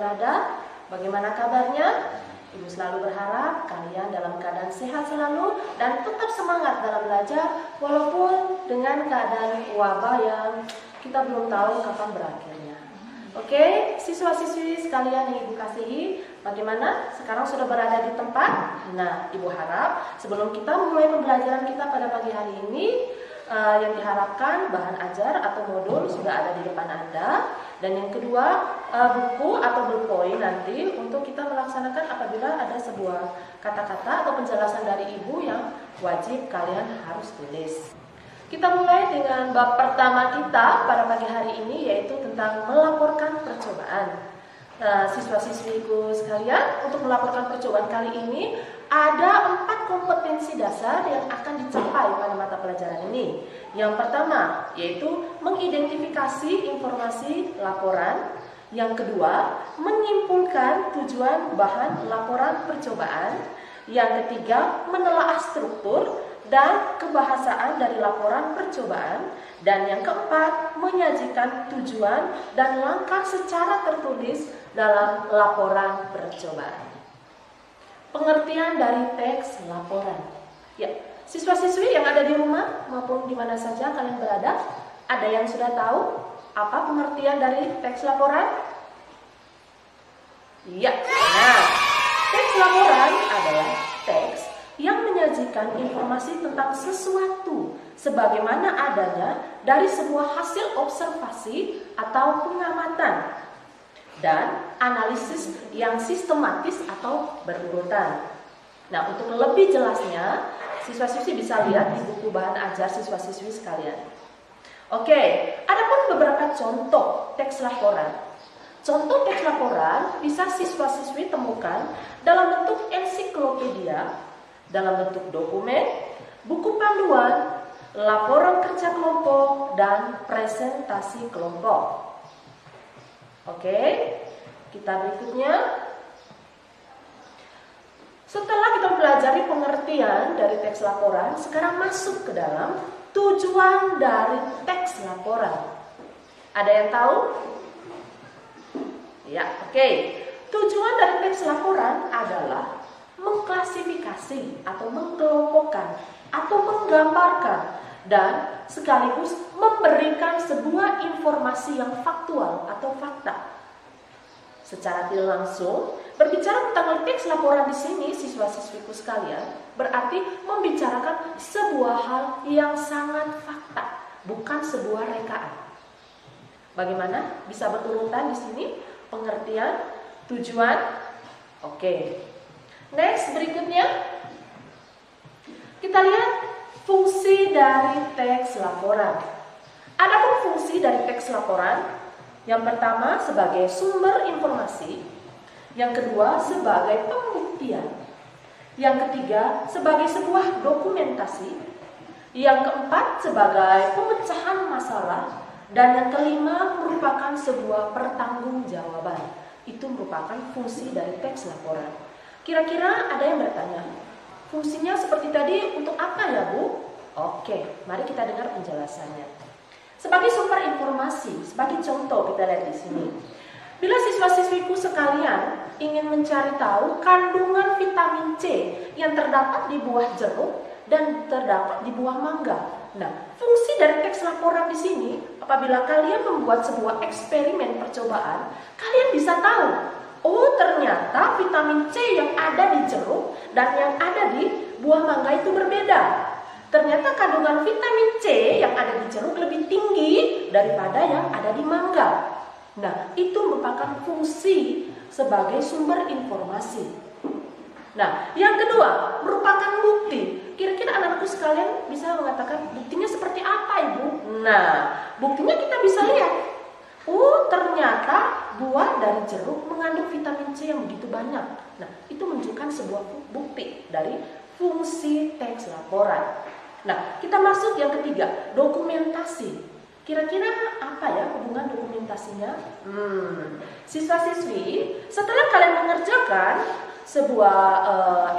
berada? Bagaimana kabarnya? Ibu selalu berharap kalian dalam keadaan sehat selalu dan tetap semangat dalam belajar walaupun dengan keadaan wabah yang kita belum tahu kapan berakhirnya. Oke, siswa-siswi sekalian yang Ibu kasihi, bagaimana? Sekarang sudah berada di tempat? Nah, Ibu harap sebelum kita memulai pembelajaran kita pada pagi hari ini, yang diharapkan bahan ajar atau modul sudah ada di depan Anda. Dan yang kedua, buku atau ballpoint nanti untuk kita melaksanakan apabila ada sebuah kata-kata atau penjelasan dari Ibu yang wajib kalian harus tulis. Kita mulai dengan bab pertama kita pada pagi hari ini, yaitu tentang melaporkan percobaan. Nah, siswa-siswiku sekalian, untuk melaporkan percobaan kali ini ada 4 kompetensi dasar yang akan dicapai pada mata pelajaran ini. Yang pertama yaitu mengidentifikasi informasi laporan. Yang kedua, menyimpulkan tujuan bahan laporan percobaan. Yang ketiga, menelaah struktur dan kebahasaan dari laporan percobaan. Dan yang keempat, menyajikan tujuan dan langkah secara tertulis dalam laporan percobaan. Pengertian dari teks laporan. Ya, siswa-siswi yang ada di rumah maupun di mana saja kalian berada, ada yang sudah tahu apa pengertian dari teks laporan? Ya, nah, teks laporan adalah teks yang menyajikan informasi tentang sesuatu sebagaimana adanya dari sebuah hasil observasi atau pengamatan dan analisis yang sistematis atau berurutan. Nah, untuk lebih jelasnya, siswa-siswi bisa lihat di buku bahan ajar siswa-siswi sekalian. Oke, ada pun beberapa contoh teks laporan. Contoh teks laporan bisa siswa-siswi temukan dalam bentuk ensiklopedia, dalam bentuk dokumen, buku panduan, laporan kerja kelompok, dan presentasi kelompok. Oke, kita berikutnya. Setelah kita pelajari pengertian dari teks laporan, sekarang masuk ke dalam tujuan dari teks laporan. Ada yang tahu? Ya, oke. Tujuan dari teks laporan adalah mengklasifikasi atau mengkelompokkan atau menggambarkan dan sekaligus memberikan sebuah informasi yang faktual atau fakta. Secara tidak langsung, berbicara tentang teks laporan di sini, siswa-siswiku sekalian, berarti membicarakan sebuah hal yang sangat fakta, bukan sebuah rekaan. Bagaimana? Bisa berurutan di sini pengertian, tujuan. Oke. Next, berikutnya kita lihat fungsi dari teks laporan. Adapun fungsi dari teks laporan, yang pertama sebagai sumber informasi, yang kedua sebagai pembuktian, yang ketiga sebagai sebuah dokumentasi, yang keempat sebagai pemecahan masalah, dan yang kelima merupakan sebuah pertanggungjawaban. Itu merupakan fungsi dari teks laporan. Kira-kira ada yang bertanya, fungsinya seperti tadi untuk apa ya, Bu? Oke, mari kita dengar penjelasannya. Sebagai sumber informasi, sebagai contoh kita lihat di sini. Bila siswa-siswiku sekalian ingin mencari tahu kandungan vitamin C yang terdapat di buah jeruk dan terdapat di buah mangga. Nah, fungsi dari teks laporan di sini, apabila kalian membuat sebuah eksperimen percobaan, kalian bisa tahu, oh ternyata vitamin C yang ada di jeruk dan yang ada di buah mangga itu berbeda. Ternyata kandungan vitamin C yang ada di jeruk lebih tinggi daripada yang ada di mangga. Nah, itu merupakan fungsi sebagai sumber informasi. Nah, yang kedua merupakan bukti. Kira-kira anak-anakku sekalian bisa mengatakan buktinya seperti apa, Ibu? Nah, buktinya kita bisa lihat. Oh, ternyata buah dari jeruk mengandung vitamin C yang begitu banyak. Nah, itu menunjukkan sebuah bukti dari fungsi teks laporan. Nah, kita masuk yang ketiga, dokumentasi. Kira-kira apa ya hubungan dokumentasinya? Siswa-siswi, setelah kalian mengerjakan sebuah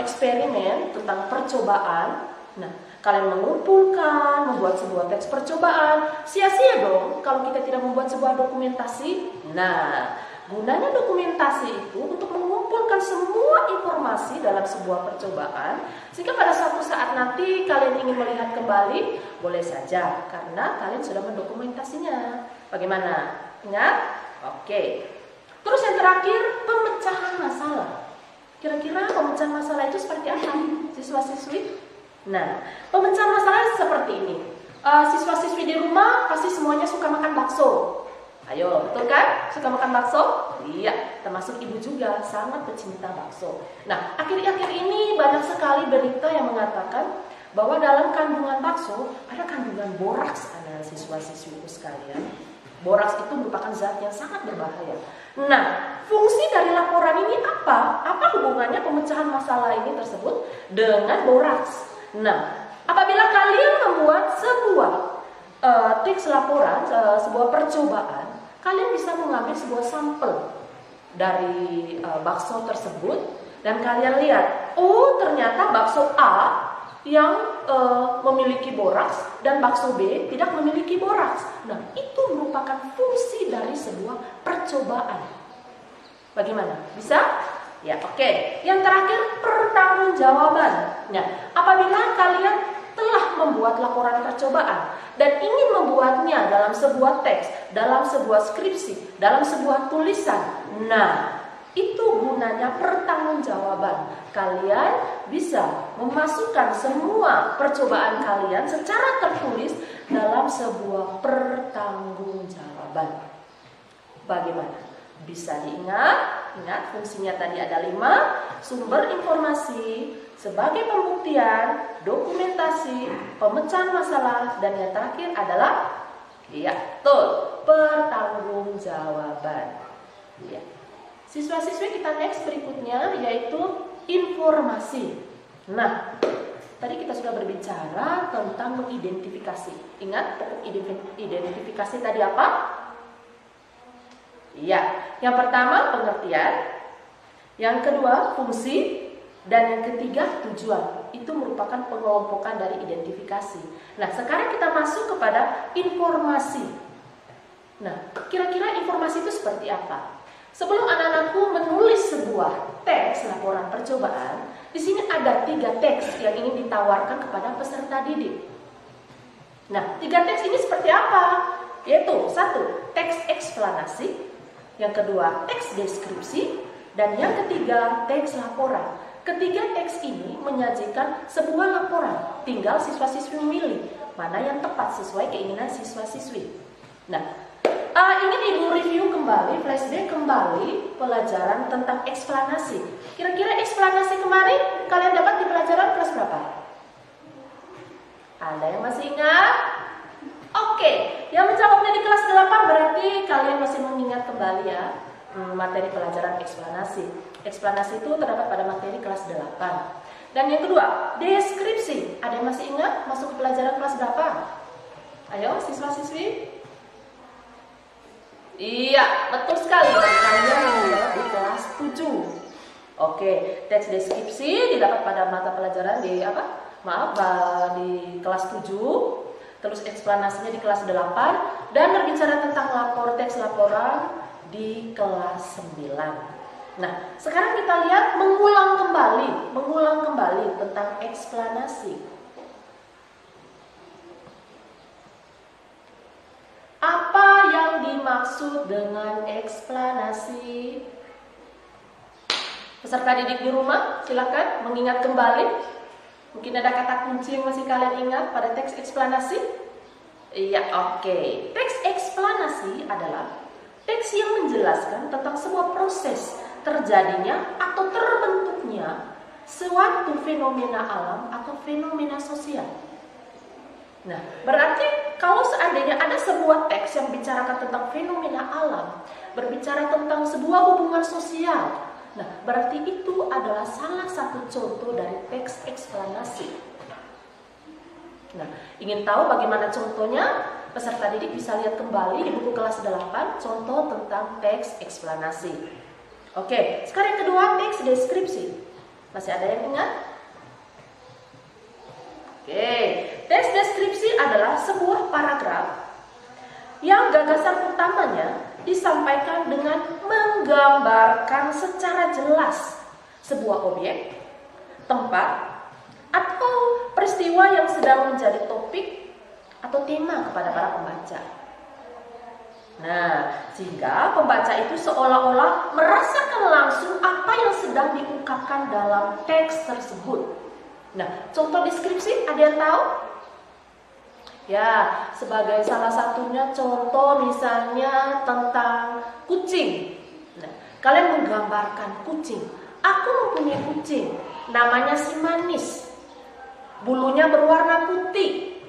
eksperimen tentang percobaan, nah, kalian mengumpulkan, membuat sebuah teks percobaan, sia-sia dong kalau kita tidak membuat sebuah dokumentasi. Nah, gunanya dokumentasi itu untuk mengumpulkan semua informasi dalam sebuah percobaan, sehingga pada suatu saat nanti kalian ingin melihat kembali, boleh saja karena kalian sudah mendokumentasinya. Bagaimana? Ingat? Oke. Terus yang terakhir, pemecahan masalah. Kira-kira pemecahan masalah itu seperti apa, siswa-siswi? Nah, pemecahan masalah seperti ini. Siswa-siswi di rumah pasti semuanya suka makan bakso. Ayo, betul kan? Suka makan bakso? Iya, termasuk ibu juga sangat pecinta bakso. Nah, akhir-akhir ini banyak sekali berita yang mengatakan bahwa dalam kandungan bakso ada kandungan boraks, anak siswa-siswiku sekalian. Boraks itu merupakan zat yang sangat berbahaya. Nah, fungsi dari laporan ini apa? Apa hubungannya pemecahan masalah ini tersebut dengan boraks? Nah, apabila kalian membuat sebuah teks laporan, sebuah percobaan, kalian bisa mengambil sebuah sampel dari bakso tersebut dan kalian lihat, oh ternyata bakso A yang memiliki boraks dan bakso B tidak memiliki boraks. Nah, itu merupakan fungsi dari sebuah percobaan. Bagaimana? Bisa? Ya, oke. Yang terakhir, pertanggungjawaban. Nah, apabila kalian telah membuat laporan percobaan dan ingin membuatnya dalam sebuah teks, dalam sebuah skripsi, dalam sebuah tulisan, nah, itu gunanya pertanggungjawaban. Kalian bisa memasukkan semua percobaan kalian secara tertulis dalam sebuah pertanggungjawaban. Bagaimana? Bisa diingat? Ingat fungsinya tadi ada 5. Sumber informasi, sebagai pembuktian, dokumentasi, pemecahan masalah, dan yang terakhir adalah betul, pertanggungjawaban. Ya. Siswa-siswi kita next berikutnya yaitu informasi. Nah, tadi kita sudah berbicara tentang mengidentifikasi. Ingat pokok identifikasi tadi apa? Iya, yang pertama pengertian, yang kedua fungsi, dan yang ketiga tujuan. Itu merupakan pengelompokan dari identifikasi. Nah, sekarang kita masuk kepada informasi. Nah, kira-kira informasi itu seperti apa? Sebelum anak-anakku menulis sebuah teks laporan percobaan, di sini ada 3 teks yang ingin ditawarkan kepada peserta didik. Nah, 3 teks ini seperti apa? Yaitu 1, teks eksplanasi, yang kedua teks deskripsi, dan yang ketiga teks laporan. Ketiga teks ini menyajikan sebuah laporan. Tinggal siswa-siswi memilih mana yang tepat sesuai keinginan siswa-siswi. Nah, ingin Ibu review kembali, flashback kembali pelajaran tentang eksplanasi. Kira-kira eksplanasi kemarin kalian dapat di pelajaran kelas berapa? Ada yang masih ingat? Oke, yang menjawabnya di kelas 8 berarti kalian masih mengingat kembali ya materi pelajaran eksplanasi. Eksplanasi itu terdapat pada materi kelas 8. Dan yang kedua, deskripsi. Ada yang masih ingat masuk ke pelajaran kelas berapa? Ayo siswa-siswi. Iya, betul sekali. Kalian menjawab di kelas 7. Oke, teks deskripsi didapat pada mata pelajaran di di kelas 7. Terus eksplanasinya di kelas 8 dan berbicara tentang teks laporan di kelas 9. Nah, sekarang kita lihat mengulang kembali tentang eksplanasi. Apa yang dimaksud dengan eksplanasi? Peserta didik di rumah, silakan mengingat kembali. Mungkin ada kata kunci yang masih kalian ingat pada teks eksplanasi? Iya, oke. Teks eksplanasi adalah teks yang menjelaskan tentang sebuah proses terjadinya atau terbentuknya suatu fenomena alam atau fenomena sosial. Nah, berarti kalau seandainya ada sebuah teks yang bicarakan tentang fenomena alam, berbicara tentang sebuah hubungan sosial, nah, berarti itu adalah salah satu contoh dari teks eksplanasi. Nah, ingin tahu bagaimana contohnya? Peserta didik bisa lihat kembali di buku kelas 8, contoh tentang teks eksplanasi. Oke, sekarang yang kedua, teks deskripsi. Masih ada yang ingat? Oke, teks deskripsi adalah sebuah paragraf yang gagasan utamanya disampaikan dengan menggambarkan secara jelas sebuah objek, tempat, atau peristiwa yang sedang menjadi topik atau tema kepada para pembaca. Nah, sehingga pembaca itu seolah-olah merasakan langsung apa yang sedang diungkapkan dalam teks tersebut. Nah, contoh deskripsi ada yang tahu? Ya, sebagai salah satunya contoh misalnya tentang kucing. Nah, kalian menggambarkan kucing. Aku mempunyai kucing, namanya si Manis. Bulunya berwarna putih.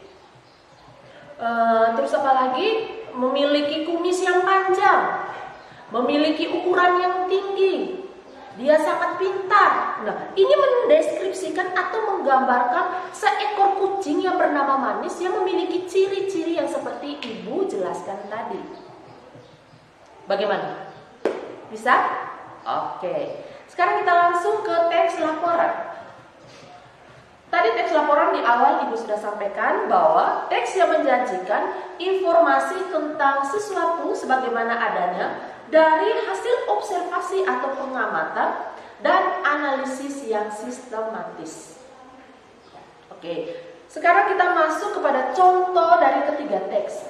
Terus apa lagi? Memiliki kumis yang panjang, memiliki ukuran yang tinggi, dia sangat pintar. Nah, ini mendeskripsikan atau menggambarkan seekor kucing yang bernama Manis yang memiliki ciri-ciri yang seperti ibu jelaskan tadi. Bagaimana? Bisa? Oke. Sekarang kita langsung ke teks laporan. Tadi teks laporan di awal Ibu sudah sampaikan bahwa teks yang menjanjikan informasi tentang sesuatu sebagaimana adanya dari hasil observasi atau pengamatan dan analisis yang sistematis. Oke, sekarang kita masuk kepada contoh dari ketiga teks.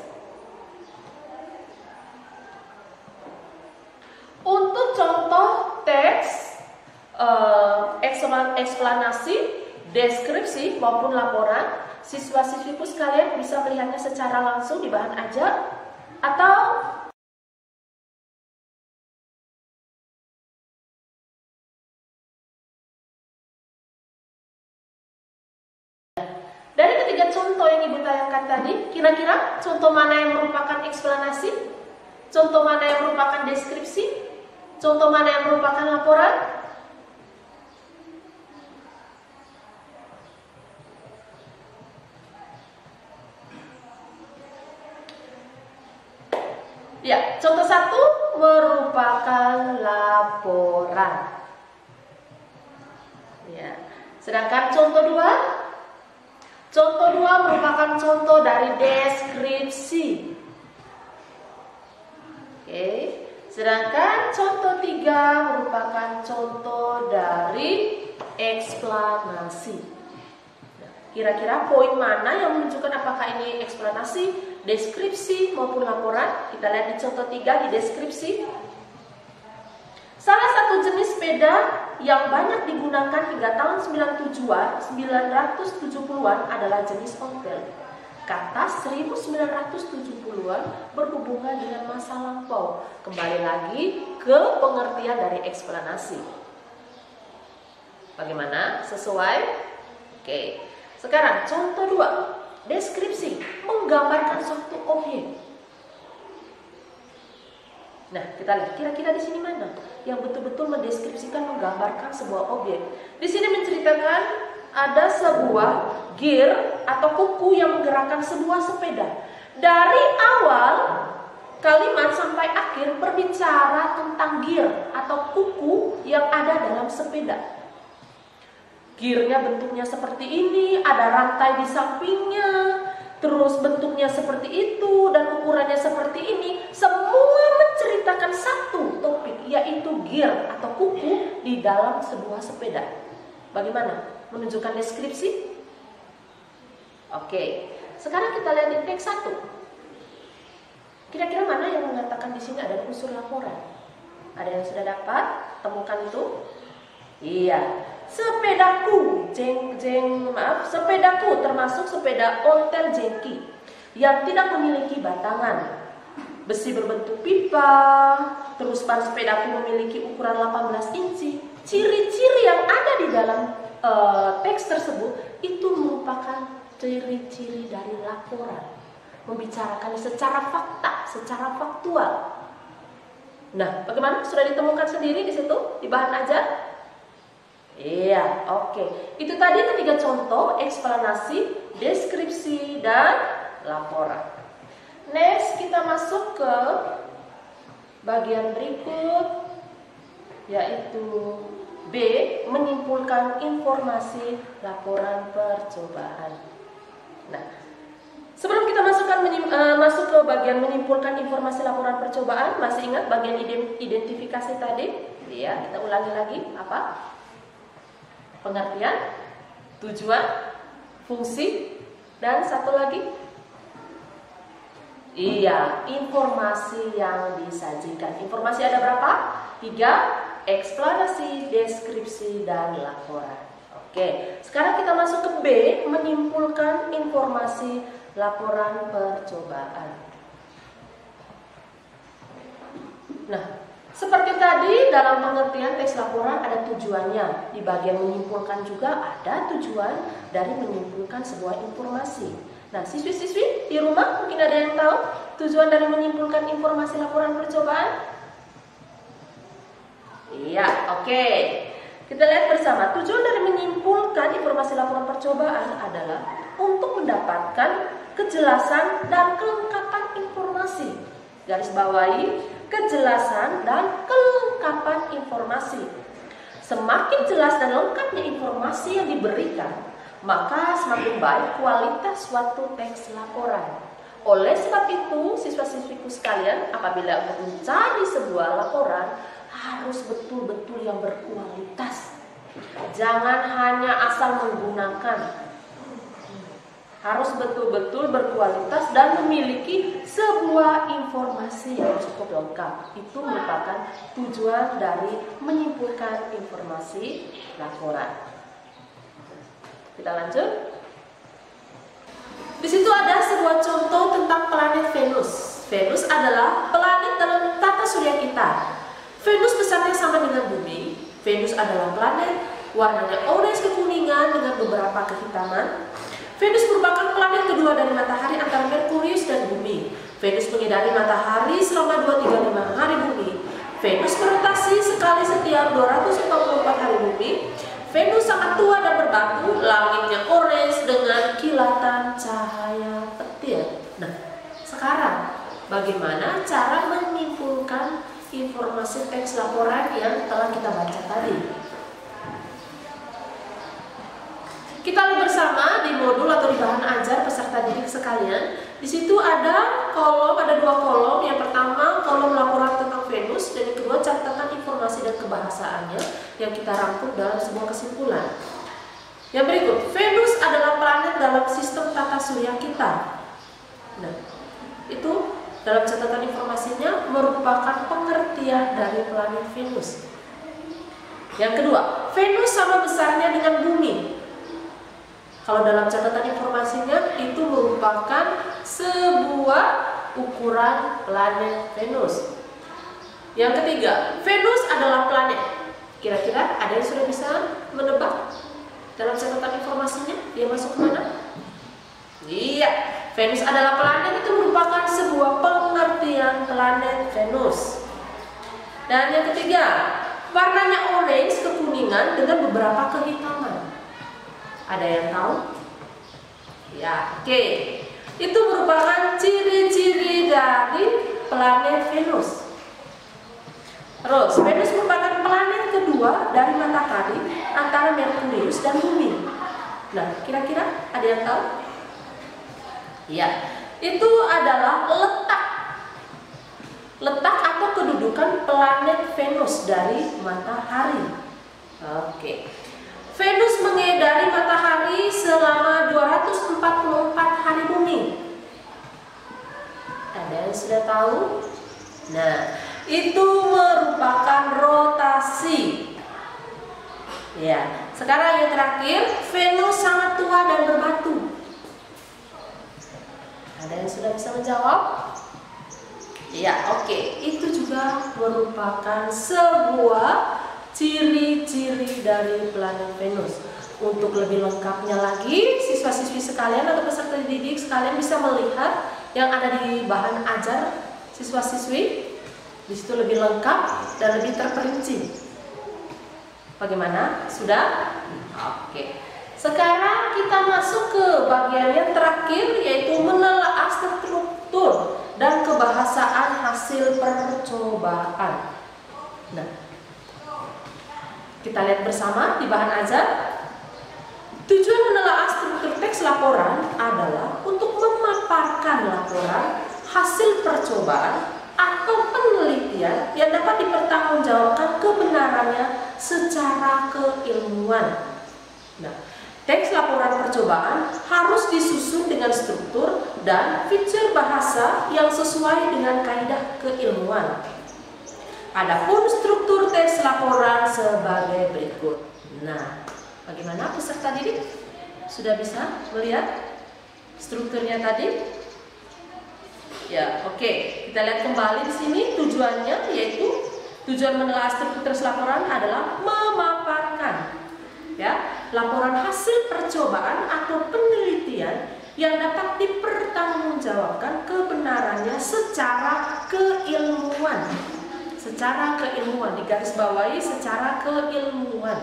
Untuk contoh teks eksplanasi, deskripsi maupun laporan, siswa-siswiku sekalian bisa melihatnya secara langsung di bahan ajar atau dari ketiga contoh yang Ibu tayangkan tadi, kira-kira contoh mana yang merupakan eksplanasi, contoh mana yang merupakan deskripsi, contoh mana yang merupakan laporan? Ya, contoh satu merupakan laporan. Ya, sedangkan contoh dua merupakan contoh dari deskripsi. Oke, sedangkan contoh 3 merupakan contoh dari eksplanasi. Nah, kira-kira poin mana yang menunjukkan apakah ini eksplanasi, deskripsi maupun laporan? Kita lihat di contoh 3 di deskripsi. Salah satu jenis sepeda yang banyak digunakan hingga tahun 1970-an adalah jenis ontel. Kata 1970-an berhubungan dengan masa lampau. Kembali lagi ke pengertian dari eksplanasi. Bagaimana? Sesuai? Oke. Sekarang contoh 2. Deskripsi, menggambarkan suatu objek. Nah, kita lihat kira-kira di sini mana yang betul-betul mendeskripsikan, menggambarkan sebuah objek. Di sini menceritakan ada sebuah gear atau kuku yang menggerakkan sebuah sepeda. Dari awal kalimat sampai akhir berbicara tentang gear atau kuku yang ada dalam sepeda. Gearnya bentuknya seperti ini, ada rantai di sampingnya, terus bentuknya seperti itu dan ukurannya seperti ini. Semua menceritakan satu topik, yaitu gear atau kuku di dalam sebuah sepeda. Bagaimana? Menunjukkan deskripsi? Oke, sekarang kita lihat di teks 1. Kira-kira mana yang mengatakan di sini ada unsur laporan? Ada yang sudah dapat? Temukan itu? Iya. Sepedaku, sepedaku termasuk sepeda ontel jengki yang tidak memiliki batangan, besi berbentuk pipa, terus ban sepedaku memiliki ukuran 18 inci. Ciri-ciri yang ada di dalam teks tersebut itu merupakan ciri-ciri dari laporan, membicarakan secara fakta, secara faktual. Nah, bagaimana? Sudah ditemukan sendiri di situ di bahan ajar? Iya, oke. Itu tadi ketiga contoh, eksplanasi, deskripsi, dan laporan. Next, kita masuk ke bagian berikut, yaitu B, menyimpulkan informasi laporan percobaan. Nah, sebelum kita masuk masuk ke bagian menyimpulkan informasi laporan percobaan. Masih ingat bagian identifikasi tadi? Iya, kita ulangi lagi. Apa? Pengertian, tujuan, fungsi, dan satu lagi. Iya, informasi yang disajikan. Informasi ada berapa? 3, eksplanasi, deskripsi, dan laporan. Oke, sekarang kita masuk ke B, menyimpulkan informasi laporan percobaan. Nah, seperti tadi dalam pengertian teks laporan ada tujuannya. Di bagian menyimpulkan juga ada tujuan dari menyimpulkan sebuah informasi. Nah, siswi-siswi di rumah mungkin ada yang tahu tujuan dari menyimpulkan informasi laporan percobaan? Iya, oke. Kita lihat bersama, tujuan dari menyimpulkan informasi laporan percobaan adalah untuk mendapatkan kejelasan dan kelengkapan informasi. Garis bawahi, kejelasan dan kelengkapan informasi. Semakin jelas dan lengkapnya informasi yang diberikan, maka semakin baik kualitas suatu teks laporan. Oleh sebab itu, siswa-siswiku sekalian, apabila mencari sebuah laporan, harus betul-betul yang berkualitas. Jangan hanya asal menggunakan. Harus betul-betul berkualitas dan memiliki sebuah informasi yang cukup lengkap. Itu merupakan tujuan dari menyimpulkan informasi laporan. Kita lanjut. Di situ ada sebuah contoh tentang planet Venus. Venus adalah planet dalam tata surya kita. Venus besarnya sama dengan bumi. Venus adalah planet, warnanya orange kekuningan dengan beberapa kehitaman. Venus merupakan planet kedua dari matahari antara Merkurius dan bumi. Venus mengedari matahari selama 235 hari bumi. Venus berotasi sekali setiap 244 hari bumi. Venus sangat tua dan berbatu, langitnya orange dengan kilatan cahaya petir. Nah, sekarang bagaimana cara menyimpulkan informasi teks laporan yang telah kita baca tadi? Kita lihat bersama di modul atau di bahan ajar peserta didik sekalian. Di situ ada dua kolom. Yang pertama kolom laporan tentang Venus, dan yang kedua catatan informasi dan kebahasaannya yang kita rangkum dalam sebuah kesimpulan. Yang berikut, Venus adalah planet dalam sistem tata surya kita. Nah, itu dalam catatan informasinya merupakan pengertian dari planet Venus. Yang kedua, Venus sama besarnya dengan bumi. Kalau dalam catatan informasinya itu merupakan sebuah ukuran planet Venus. Yang ketiga, Venus adalah planet. Kira-kira ada yang sudah bisa menebak dalam catatan informasinya dia masuk kemana? Iya, Venus adalah planet itu merupakan sebuah pengertian planet Venus. Dan yang ketiga, warnanya orange kekuningan dengan beberapa kehitaman. Ada yang tahu? Ya, oke. Itu merupakan ciri-ciri dari planet Venus. Terus, Venus merupakan planet kedua dari matahari antara Merkurius dan bumi. Nah, kira-kira ada yang tahu? Ya, itu adalah letak atau kedudukan planet Venus dari matahari. Oke. Venus mengedari matahari selama 244 hari bumi. Ada yang sudah tahu? Nah, itu merupakan rotasi. Ya, sekarang yang terakhir, Venus sangat tua dan berbatu. Ada yang sudah bisa menjawab? Ya, oke. Itu juga merupakan sebuah ciri-ciri dari planet Venus. Untuk lebih lengkapnya lagi, siswa-siswi sekalian atau peserta didik sekalian bisa melihat yang ada di bahan ajar siswa-siswi. Di situ lebih lengkap dan lebih terperinci. Bagaimana? Sudah? Oke. Sekarang kita masuk ke bagian yang terakhir, yaitu menelaah struktur dan kebahasaan hasil percobaan. Nah, kita lihat bersama di bahan ajar. Tujuan menelaah struktur teks laporan adalah untuk memastikan memaparkan laporan hasil percobaan atau penelitian yang dapat dipertanggungjawabkan kebenarannya secara keilmuan. Nah, teks laporan percobaan harus disusun dengan struktur dan fitur bahasa yang sesuai dengan kaidah keilmuan. Adapun struktur teks laporan sebagai berikut. Nah, bagaimana peserta didik? Sudah bisa melihat strukturnya tadi? Ya, oke. Kita lihat kembali di sini tujuannya, yaitu tujuan menelaah struktur teks laporan adalah memaparkan ya, laporan hasil percobaan atau penelitian yang dapat dipertanggungjawabkan kebenarannya secara keilmuan. Secara keilmuan, digarisbawahi secara keilmuan.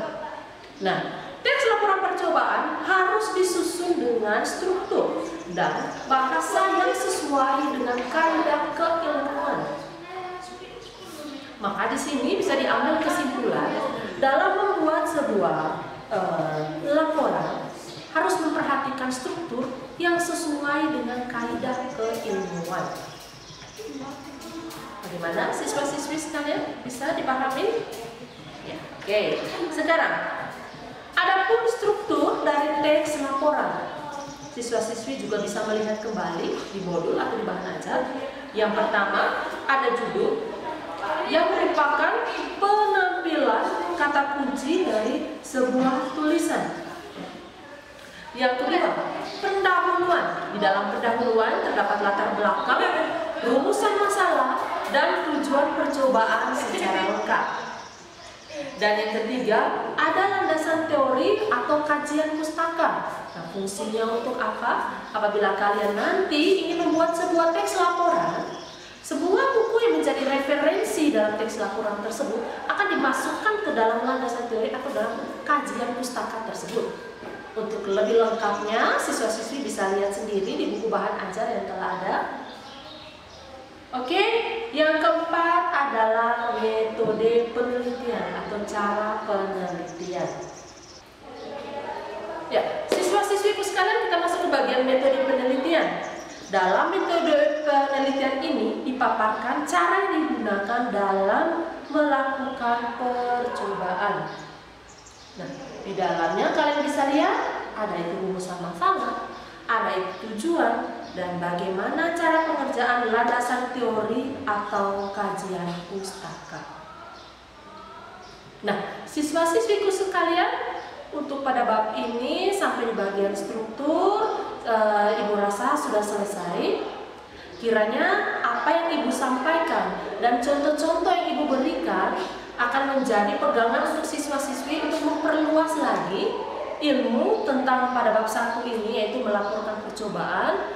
Nah, teks laporan percobaan harus disusun dengan struktur dan bahasa yang sesuai dengan kaidah keilmuan. Maka di sini bisa diambil kesimpulan dalam membuat sebuah laporan harus memperhatikan struktur yang sesuai dengan kaidah keilmuan. Bagaimana siswa-siswi sekalian, bisa dipahami? Ya, oke. Sekarang, adapun struktur dari teks laporan, siswa-siswi juga bisa melihat kembali di modul atau di bahan ajar. Yang pertama, ada judul yang merupakan penampilan kata kunci dari sebuah tulisan. Yang kedua, pendahuluan. Di dalam pendahuluan terdapat latar belakang, rumusan masalah, dan tujuan percobaan secara lengkap. Dan yang ketiga, ada landasan teori atau kajian pustaka. Nah, fungsinya untuk apa? Apabila kalian nanti ingin membuat sebuah teks laporan, sebuah buku yang menjadi referensi dalam teks laporan tersebut akan dimasukkan ke dalam landasan teori atau dalam kajian pustaka tersebut. Untuk lebih lengkapnya, siswa-siswi bisa lihat sendiri di buku bahan ajar yang telah ada. Oke, yang keempat adalah metode penelitian atau cara penelitian. Ya, siswa-siswiku sekalian, kita masuk ke bagian metode penelitian. Dalam metode penelitian ini dipaparkan cara yang digunakan dalam melakukan percobaan. Nah, di dalamnya kalian bisa lihat ada itu rumusan masalah, ada itu tujuan, dan bagaimana cara pengerjaan landasan teori atau kajian pustaka. Nah, siswa-siswiku sekalian, untuk pada bab ini sampai di bagian struktur, Ibu rasa sudah selesai. Kiranya apa yang Ibu sampaikan dan contoh-contoh yang Ibu berikan akan menjadi pegangan untuk siswa-siswi untuk memperluas lagi ilmu tentang pada bab 1 ini, yaitu melaporkan percobaan,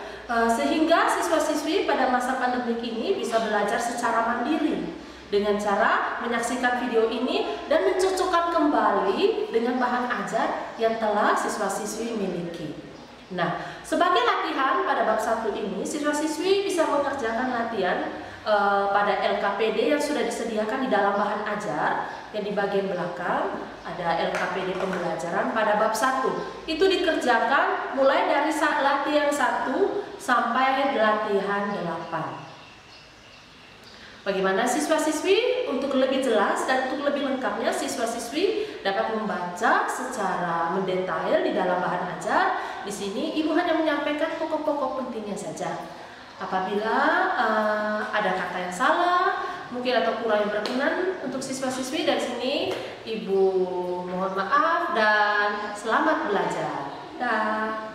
sehingga siswa-siswi pada masa pandemik ini bisa belajar secara mandiri dengan cara menyaksikan video ini dan mencocokkan kembali dengan bahan ajar yang telah siswa-siswi miliki. Nah, sebagai latihan pada bab 1 ini, siswa-siswi bisa mengerjakan latihan pada LKPD yang sudah disediakan di dalam bahan ajar, yang di bagian belakang ada LKPD pembelajaran pada bab 1. Itu dikerjakan mulai dari latihan 1 sampai latihan 8. Bagaimana siswa-siswi? Untuk lebih jelas dan untuk lebih lengkapnya, siswa-siswi dapat membaca secara mendetail di dalam bahan ajar. Di sini Ibu hanya menyampaikan pokok-pokok pentingnya saja. Apabila ada kata yang salah, mungkin atau kurang yang berkenan untuk siswa-siswi, dari sini Ibu mohon maaf dan selamat belajar. Dah.